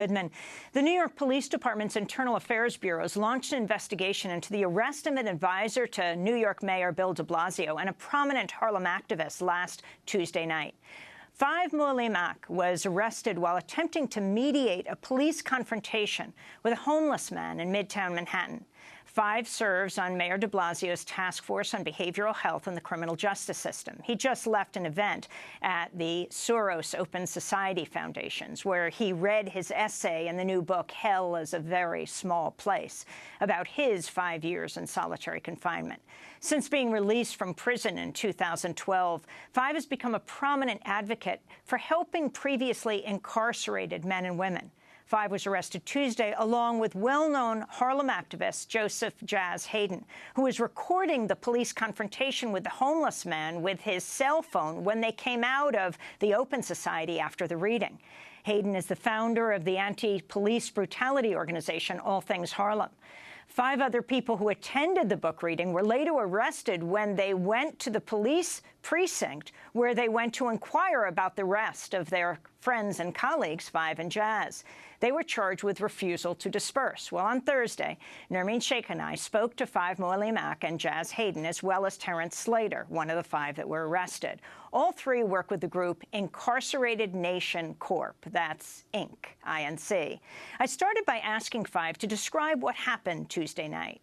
The New York Police Department's Internal Affairs Bureaus launched an investigation into the arrest of an advisor to New York Mayor Bill de Blasio and a prominent Harlem activist last Tuesday night. Mualimm-Ak was arrested while attempting to mediate a police confrontation with a homeless man in Midtown Manhattan. 5 serves on Mayor de Blasio's task force on behavioral health in the criminal justice system. He just left an event at the Soros Open Society Foundations, where he read his essay in the new book, Hell is a Very Small Place, about his 5 years in solitary confinement. Since being released from prison in 2012, 5 has become a prominent advocate for helping previously incarcerated men and women. 5 was arrested Tuesday, along with well-known Harlem activist Joseph Jazz Hayden, who was recording the police confrontation with the homeless man with his cell phone when they came out of the Open Society after the reading. Hayden is the founder of the anti-police brutality organization All Things Harlem. 5 other people who attended the book reading were later arrested when they went to the police precinct, where they went to inquire about the rest of their friends and colleagues, 5 and Jazz. They were charged with refusal to disperse. Well, on Thursday, Nermeen Sheikh and I spoke to 5 Mualimm-Ak and Jazz Hayden, as well as Terrence Slater, one of the 5 that were arrested. All 3 work with the group Incarcerated Nation Corp. That's Inc., I-N-C. I started by asking 5 to describe what happened Tuesday night.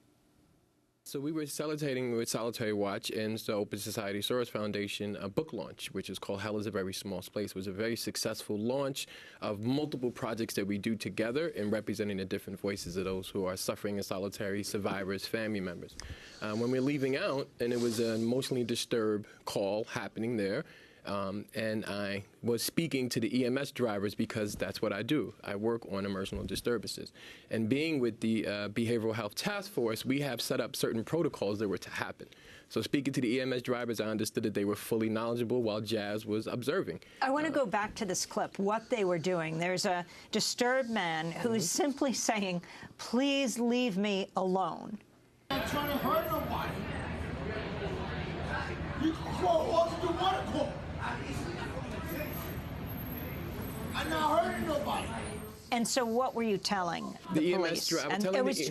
So we were celebrating with Solitary Watch and the Open Society Soros Foundation a book launch, which is called Hell is a Very Small Place. It was a very successful launch of multiple projects that we do together in representing the different voices of those who are suffering in solitary, survivors, family members. When we're leaving out, and it was an emotionally disturbed call happening there, and I was speaking to the EMS drivers because that's what I do. I work on emotional disturbances. And being with the Behavioral Health Task Force, we have set up certain protocols that were to happen. So speaking to the EMS drivers, I understood that they were fully knowledgeable while Jazz was observing. I want to go back to this clip, what they were doing. There's a disturbed man who's simply saying, please leave me alone. I'm not trying to hurt nobody. You can call all you want to call. I'm not hurting nobody. And so what were you telling the police?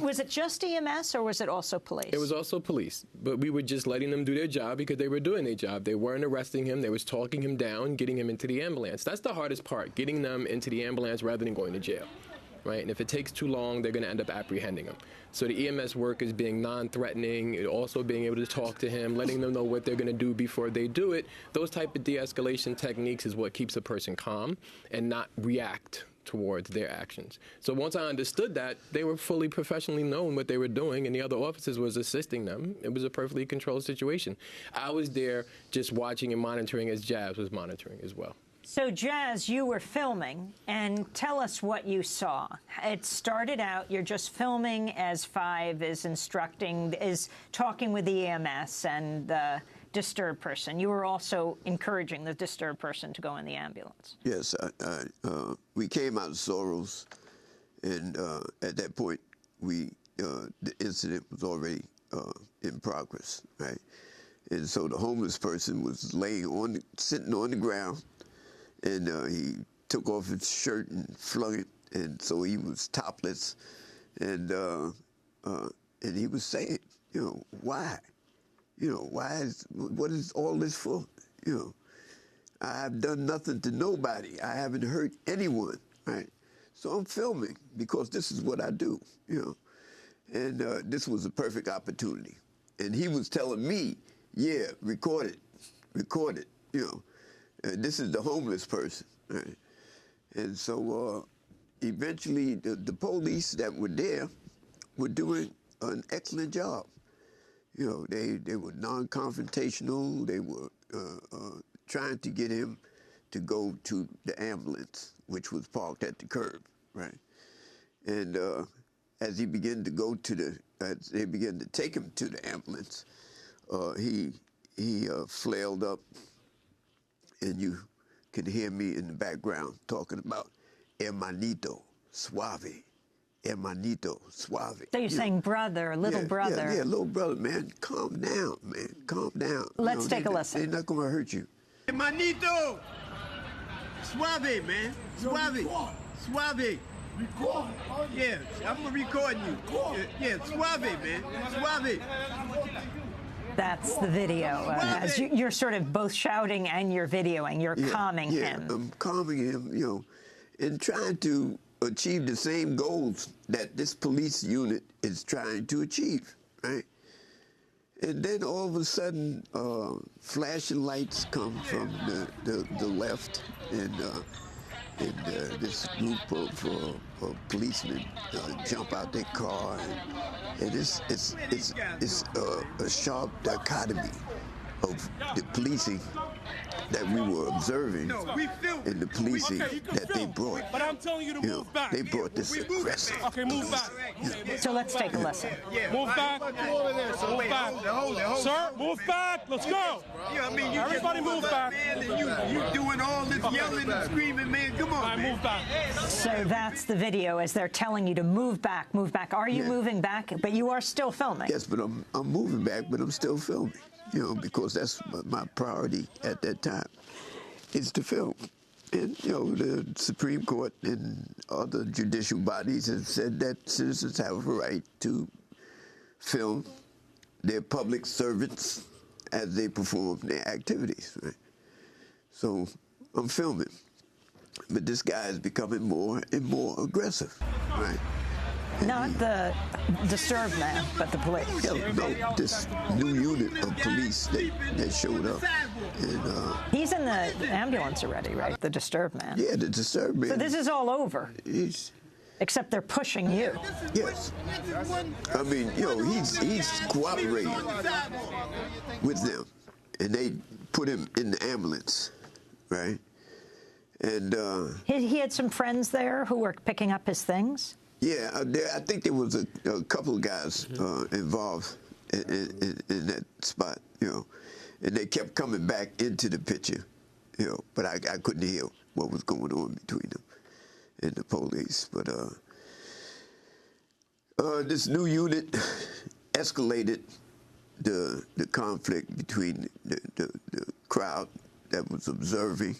Was it just EMS or was it also police? It was also police, but we were just letting them do their job because they were doing their job. They weren't arresting him. They was talking him down, getting him into the ambulance. That's the hardest part, getting them into the ambulance rather than going to jail. Right? And if it takes too long, they're going to end up apprehending him. So the EMS work is being non-threatening, also being able to talk to him, letting them know what they're going to do before they do it. Those type of de-escalation techniques is what keeps a person calm and not react towards their actions. So once I understood that, they were fully professionally known what they were doing, and the other officers was assisting them. It was a perfectly controlled situation. I was there just watching and monitoring as Jazz was monitoring as well. So, Jazz, you were filming, and tell us what you saw. It started out, you're just filming as 5 is instructing, is talking with the EMS and the disturbed person. You were also encouraging the disturbed person to go in the ambulance. Yes, we came out of Soros, and at that point, the incident was already in progress, right? And so the homeless person was sitting on the ground, and he took off his shirt and flung it, and so he was topless, and he was saying, you know, why? You know, what is all this for? You know, I've done nothing to nobody. I haven't hurt anyone, right? So I'm filming because this is what I do, you know. And this was a perfect opportunity. And he was telling me, yeah, record it, you know. This is the homeless person, right? And so eventually the police that were there were doing an excellent job. You know, they were non-confrontational. They were trying to get him to go to the ambulance, which was parked at the curb, right? And as he began to go to as they began to take him to the ambulance, he flailed up. And you can hear me in the background talking about hermanito, suave, hermanito, suave. So you're saying brother, little brother. Yeah, little brother, man. Calm down, man. Calm down. Let's take a listen. They're not going to hurt you. Hermanito, suave, man. Suave, suave. Record. Oh, Yeah, I'm gonna record you. Yeah, suave, man. Suave. That's the video. As you're sort of both shouting and you're videoing. You're calming him. I'm calming him, you know, and trying to achieve the same goals that this police unit is trying to achieve, right? And then all of a sudden, flashing lights come from the left, and this group of policemen jump out their car, and it's a sharp dichotomy of the policing that we were observing and the policing that they brought. But I'm telling you to move back. They brought this aggressive. Okay, move back. So let's take a listen. Move back. Move back. Sir, move back. Let's go. Yeah, I mean, you everybody move back. Man, and you doing all this yelling and screaming, man. Come on, man. Move back. So that's the video as they're telling you to move back, move back. Are you moving back? But you are still filming. Yes, but I'm moving back, but I'm still filming. You know, because that's my priority at that time, is to film. And, you know, the Supreme Court and other judicial bodies have said that citizens have a right to film their public servants as they perform their activities, right? So I'm filming. But this guy is becoming more and more aggressive, right? Not the disturbed man, but the police. Yeah, no, this new unit of police that showed up. And, he's in the ambulance already, right? The disturbed man. Yeah, the disturbed man. So this is all over. Except they're pushing you. Yes. I mean, you know, he's cooperating with them. And they put him in the ambulance, right? And he had some friends there who were picking up his things? Yeah, I think there was a couple of guys involved in that spot, you know, and they kept coming back into the picture, you know, but I couldn't hear what was going on between them and the police. But this new unit escalated the conflict between the crowd that was observing,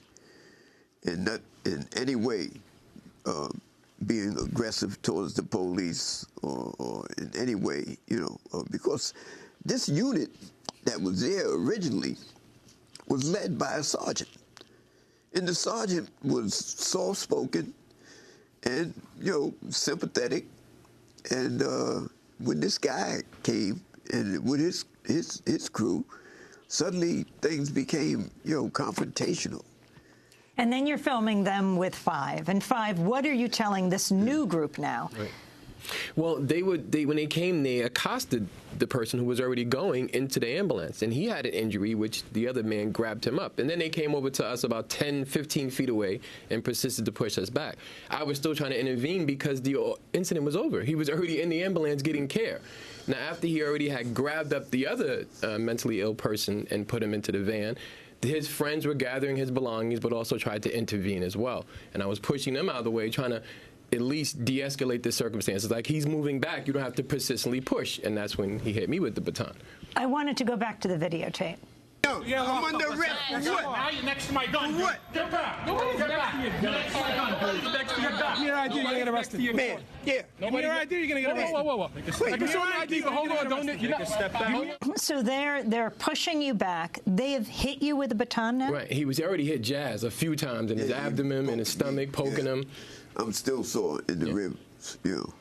and not in any way being aggressive towards the police or in any way, you know, because this unit that was there originally was led by a sergeant. And the sergeant was soft-spoken and, you know, sympathetic. And when this guy came and with his crew, suddenly things became, you know, confrontational. And then you're filming them with Five. And Five, what are you telling this new group now? Right. Well, when they came, they accosted the person who was already going into the ambulance, and he had an injury, which the other man grabbed him up. And then they came over to us about 10, 15 feet away and persisted to push us back. I was still trying to intervene because the incident was over. He was already in the ambulance getting care. Now, after he already had grabbed up the other mentally ill person and put him into the van, his friends were gathering his belongings, but also tried to intervene as well. And I was pushing them out of the way, trying to at least de-escalate the circumstances. Like, he's moving back, you don't have to persistently push. And that's when he hit me with the baton. I wanted to go back to the videotape. No, I'm under arrest. For what? Now you're next to my gun. For what? Get back. Nobody get back. Next to my gun. Next to your gun. Give me your ID, you're going to get arrested. Man, yeah. Give me your ID, you're going to get arrested. Whoa. I can show my ID, but hold on. Don't you step back. So they're pushing you back. They have hit you with a baton now? Right. He was already hit Jazz a few times in his abdomen, in his stomach, poking him. I'm still sore in the ribs, you know.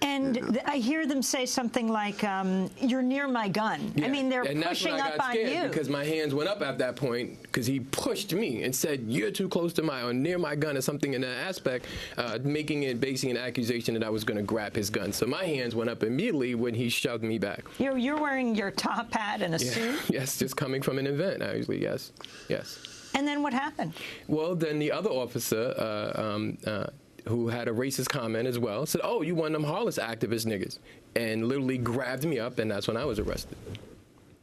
And I hear them say something like, you're near my gun. Yeah. I mean, they're and pushing that's when up I got scared on you. because my hands went up at that point because he pushed me and said, you're too close to or near my gun or something in that aspect, basing an accusation that I was going to grab his gun. So my hands went up immediately when he shoved me back. You're wearing your top hat and a suit? Yes, just coming from an event, actually, yes. And then what happened? Well, then the other officer, who had a racist comment as well, said, oh, you one of them Harless activist niggas, and literally grabbed me up, and that's when I was arrested.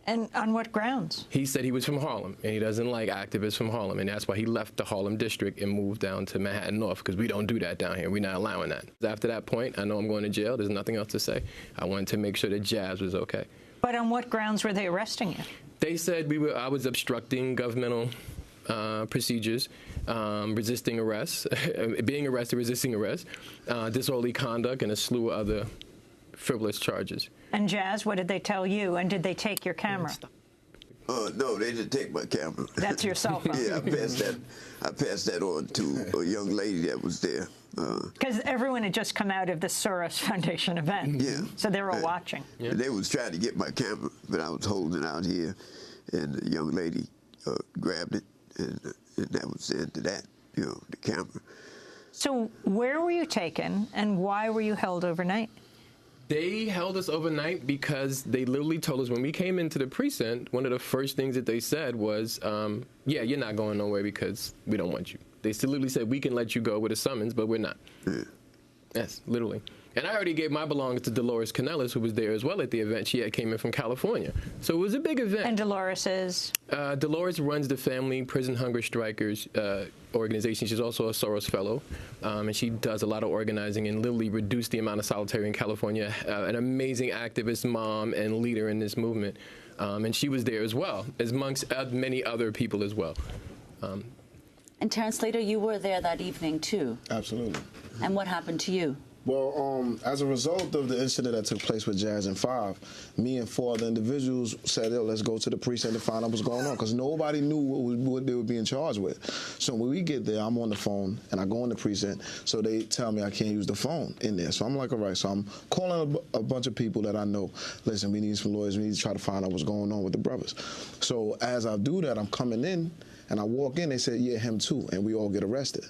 And on what grounds? He said he was from Harlem, and he doesn't like activists from Harlem, and that's why he left the Harlem district and moved down to Manhattan North, because we don't do that down here. We're not allowing that. After that point, I know I'm going to jail. There's nothing else to say. I wanted to make sure that Jazz was okay. But on what grounds were they arresting you? They said I was obstructing governmental procedures, resisting arrest, being arrested, resisting arrest, disorderly conduct, and a slew of other frivolous charges. And Jazz, what did they tell you? And did they take your camera? No, they didn't take my camera. That's your cell phone. Yeah, I passed that on to a young lady that was there. Because everyone had just come out of the Soros Foundation event. Yeah. So they were all watching. Yeah. They was trying to get my camera, but I was holding it out here, and the young lady grabbed it, and that was the end of that, the camera. So where were you taken, and why were you held overnight? They held us overnight because they literally told us when we came into the precinct, one of the first things that they said was, yeah, you're not going nowhere because we don't want you. They still literally said, we can let you go with a summons, but we're not. Yeah. Yes, literally. And I already gave my belongings to Dolores Canellis, who was there as well at the event. She came in from California. So it was a big event. And Dolores is? Dolores runs the Family Prison Hunger Strikers organization. She's also a Soros Fellow. And she does a lot of organizing and literally reduced the amount of solitary in California. An amazing activist, mom, and leader in this movement. And she was there as well, as amongst many other people as well. And Terrence Slater, you were there that evening, too. Absolutely. And what happened to you? Well, as a result of the incident that took place with Jazz and Five, me and 4 other individuals said, yo, let's go to the precinct to find out what's going on, because nobody knew what they were being charged with. So when we get there, I'm on the phone, and I go in the precinct, so they tell me I can't use the phone in there. So I'm like, all right, so I'm calling a bunch of people that I know. Listen, we need some lawyers. We need to try to find out what's going on with the brothers. So as I do that, I'm coming in, and I walk in, they said, yeah, him too, and we all get arrested.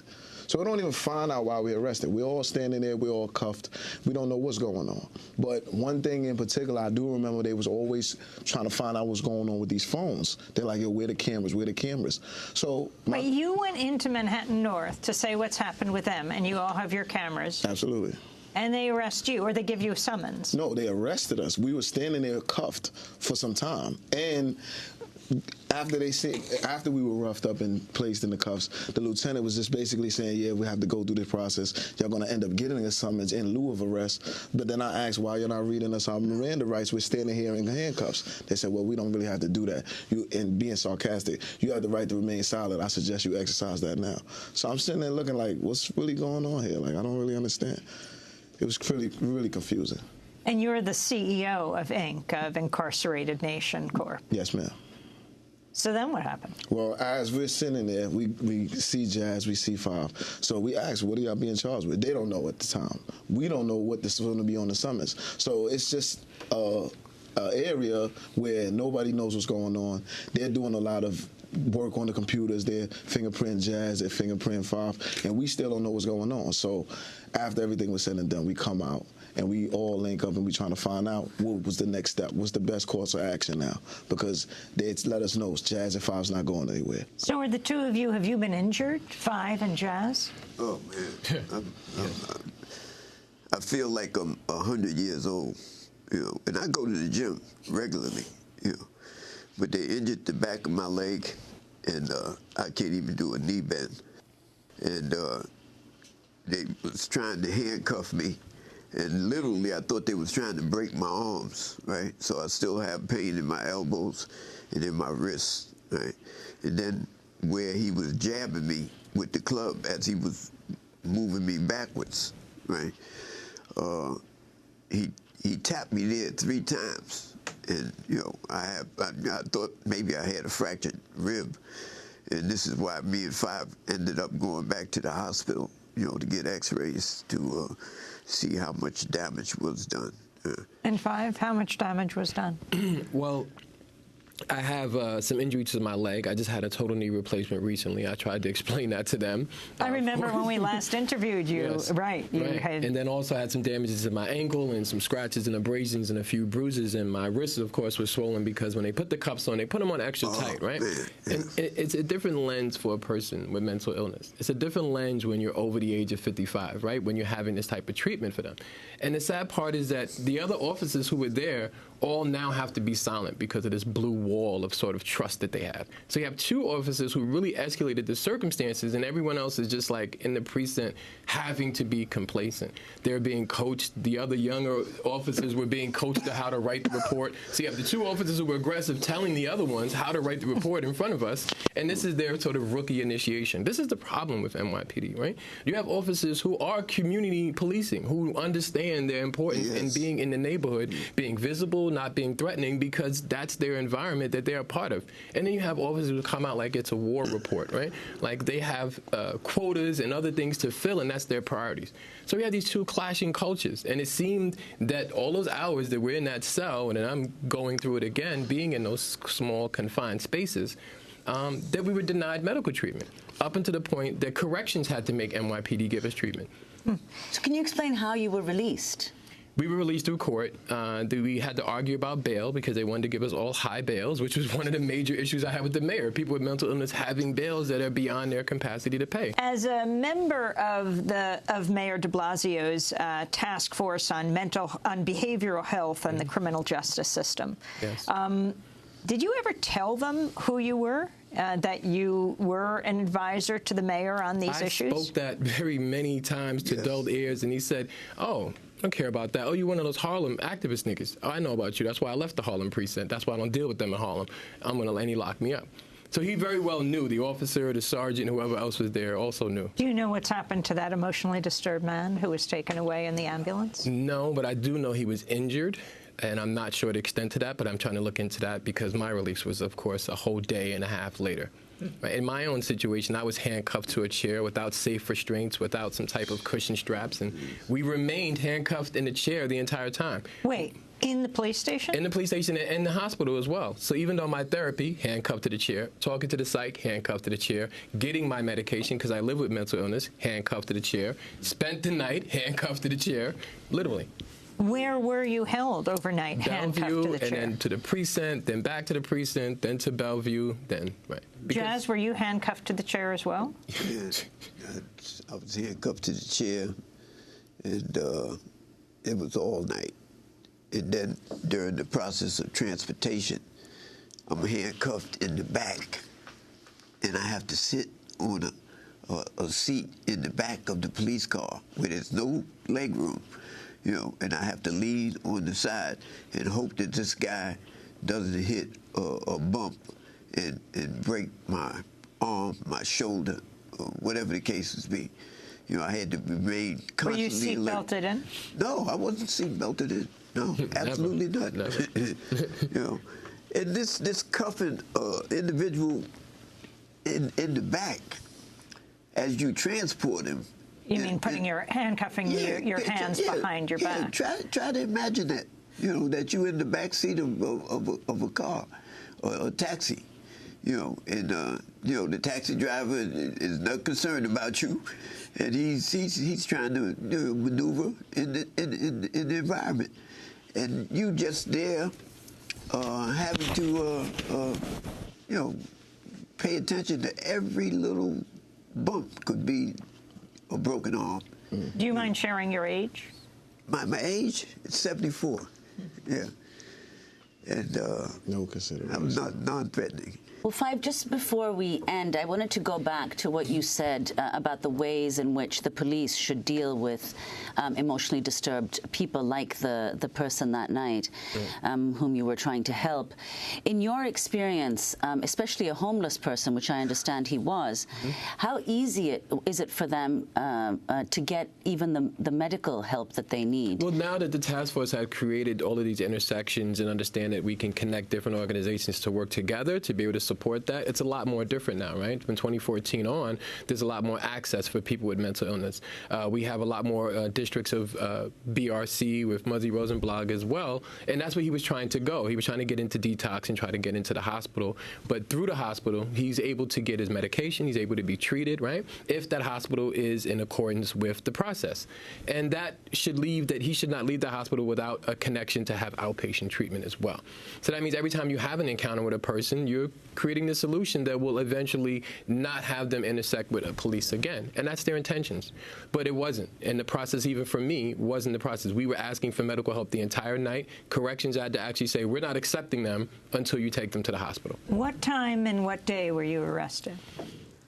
So we don't even find out why we're arrested. We're all standing there, we're all cuffed. We don't know what's going on. But one thing in particular, I do remember they was always trying to find out what's going on with these phones. They're like, yo, where the cameras, where the cameras? So But you went into Manhattan North to say what's happened with them, and you all have your cameras. Absolutely. And they arrest you, or they give you a summons. No, they arrested us. We were standing there cuffed for some time. And after we were roughed up and placed in the cuffs, the lieutenant was just basically saying, yeah, we have to go through this process. Y'all going to end up getting a summons in lieu of arrest. But then I asked, why you're not reading us our Miranda rights? We're standing here in handcuffs. They said, well, we don't really have to do that. And being sarcastic, you have the right to remain silent. I suggest you exercise that now. So I'm sitting there looking like, what's really going on here? Like, I don't really understand. It was really confusing. And you're the CEO of Inc., of Incarcerated Nation Corp. Yes, ma'am. So then what happened? Well, as we're sitting there, we see Jazz, we see Five. So we ask, what are y'all being charged with? They don't know at the time. We don't know what this is going to be on the summons. So it's just an area where nobody knows what's going on. They're doing a lot of work on the computers. They're fingerprint Jazz, they're fingerprint Five, and we still don't know what's going on. So after everything was said and done, we come out. And we all link up and we trying to find out what was the next step, what's the best course of action now, because they let us know Jazz and Five's not going anywhere. So are the two of you, have you been injured, Five and Jazz? Oh, man. I feel like I'm 100 years old, and I go to the gym regularly, but they injured the back of my leg, and I can't even do a knee bend. And they was trying to handcuff me. And literally, I thought they was trying to break my arms, right? So I still have pain in my elbows and in my wrists, right? And then where he was jabbing me with the club as he was moving me backwards, right? He tapped me there 3 times. And, I thought maybe I had a fractured rib. And this is why me and Five ended up going back to the hospital, to get x-rays to see how much damage was done. And Five, how much damage was done? Well, I have some injury to my leg. I just had a total knee replacement recently. I tried to explain that to them. I remember when we last interviewed you. Yes. Right. You had... And then also had some damages to my ankle and some scratches and abrasions and a few bruises. And my wrists, of course, were swollen because when they put the cuffs on, they put them on extra tight, right? Man. And it's a different lens for a person with mental illness. It's a different lens when you're over the age of 55, right? When you're having this type of treatment for them. And the sad part is that the other officers who were there all now have to be silent because of this blue wall of sort of trust that they have. So you have two officers who really escalated the circumstances, and everyone else is just like in the precinct having to be complacent. They're being coached. The other younger officers were being coached to how to write the report. So you have the two officers who were aggressive telling the other ones how to write the report in front of us, and this is their sort of rookie initiation. This is the problem with NYPD, right? You have officers who are community policing, who understand their importance in being in the neighborhood, being visible, not being threatening, because that's their environment that they're a part of. And then you have officers who come out like it's a war report, right? Like they have quotas and other things to fill, and that's their priorities. So we have these two clashing cultures, and it seemed that all those hours that we're in that cell, and I'm going through it again, being in those small confined spaces, that we were denied medical treatment, up until the point that corrections had to make NYPD give us treatment. So can you explain how you were released? We were released through court. We had to argue about bail because they wanted to give us all high bails, which was one of the major issues I had with the mayor. People with mental illness having bails that are beyond their capacity to pay. As a member of Mayor de Blasio's task force on behavioral health and the criminal justice system, did you ever tell them who you were? That you were an advisor to the mayor on these issues? I spoke that very many times to dulled ears, and he said, oh, I don't care about that. Oh, you're one of those Harlem activist niggas. Oh, I know about you. That's why I left the Harlem precinct. That's why I don't deal with them in Harlem. I'm going to let he lock me up. So he very well knew. The officer, the sergeant, whoever else was there also knew. Do you know what's happened to that emotionally disturbed man who was taken away in the ambulance? No, but I do know he was injured. And I'm not sure the extent to that, but I'm trying to look into that because my release was, of course, a whole day and a half later. Right? In my own situation, I was handcuffed to a chair without safe restraints, without some type of cushion straps, and we remained handcuffed in the chair the entire time. Wait, in the police station? In the police station and in the hospital as well. So even though my therapy, handcuffed to the chair, talking to the psych, handcuffed to the chair, getting my medication because I live with mental illness, handcuffed to the chair, spent the night handcuffed to the chair, literally. Where were you held overnight, handcuffed to the chair? And then to the precinct, then back to the precinct, then to Bellevue, then, right. Jazz, were you handcuffed to the chair as well? Yes, I was handcuffed to the chair, and it was all night. And then during the process of transportation, I'm handcuffed in the back, and I have to sit on a seat in the back of the police car where there's no leg room. You know, and I have to lean on the side and hope that this guy doesn't hit a bump and break my arm, my shoulder, or whatever the cases be. You know, I had to remain constantly. Were you seat belted in? No, I wasn't seat belted in. No, absolutely not. You know, and this cuffing individual in the back as you transport him. You mean putting handcuffing your hands behind your back? Try to imagine that. You know, that you're in the back seat of a car or a taxi. You know, and you know the taxi driver is not concerned about you, and he's trying to maneuver in the environment, and you just there having to you know pay attention to every little bump. Could be a broken arm. Do you mind sharing your age? My age is 74. Yeah. And no consideration. I'm not non-threatening. Well, Five, just before we end, I wanted to go back to what you said about the ways in which the police should deal with emotionally disturbed people like the person that night whom you were trying to help. In your experience, especially a homeless person, which I understand he was, how easy is it for them to get even the medical help that they need? Well, now that the task force had created all of these intersections and understand that we can connect different organizations to work together to be able to support that, it's a lot more different now, right? From 2014 on, there's a lot more access for people with mental illness. We have a lot more districts of BRC with Muzzy Rosenblog as well, and that's where he was trying to go. He was trying to get into detox and try to get into the hospital, but through the hospital, he's able to get his medication, he's able to be treated, right? If that hospital is in accordance with the process. And that should leave, that he should not leave the hospital without a connection to have outpatient treatment as well. So that means every time you have an encounter with a person, you're creating the solution that will eventually not have them intersect with police again. And that's their intentions. But it wasn't. And the process, even for me, wasn't the process. We were asking for medical help the entire night. Corrections had to actually say, we're not accepting them until you take them to the hospital. What time and what day were you arrested?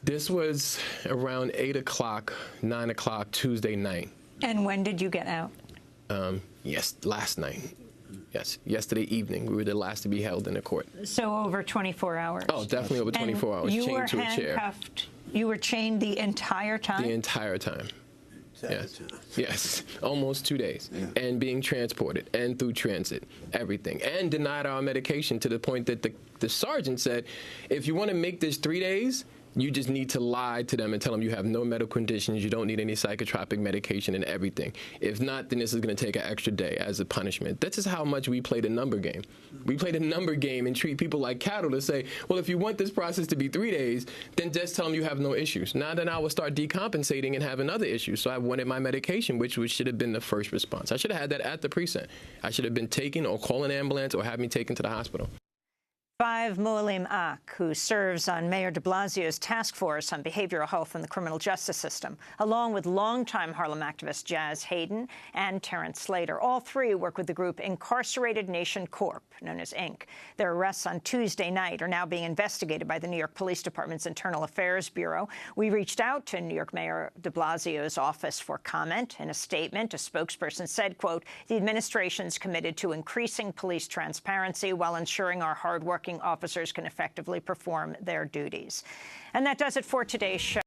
This was around 8 o'clock, 9 o'clock Tuesday night. And when did you get out? Yes, last night. Yes, yesterday evening. We were the last to be held in the court. So over 24 hours? Oh, definitely over 24 hours. You were handcuffed. You were chained the entire time? The entire time. Yes. Yes. Almost 2 days. Yeah. And being transported and through transit, everything. And denied our medication to the point that the sergeant said, if you want to make this 3 days, you just need to lie to them and tell them you have no medical conditions, you don't need any psychotropic medication and everything. If not, then this is going to take an extra day as a punishment. This is how much we play the number game. We play the number game and treat people like cattle to say, well, if you want this process to be 3 days, then just tell them you have no issues. Now then I will start decompensating and having other issues. So I wanted my medication, which should have been the first response. I should have had that at the precinct. I should have been taken or call an ambulance or have me taken to the hospital. 5 Mualimm-Ak, who serves on Mayor de Blasio's task force on behavioral health in the criminal justice system, along with longtime Harlem activist Jazz Hayden and Terrence Slater. All three work with the group Incarcerated Nation Corp., known as Inc. Their arrests on Tuesday night are now being investigated by the New York Police Department's Internal Affairs Bureau. We reached out to New York Mayor de Blasio's office for comment. In a statement, a spokesperson said, quote, the administration's committed to increasing police transparency while ensuring our hardworking officers can effectively perform their duties. And that does it for today's show.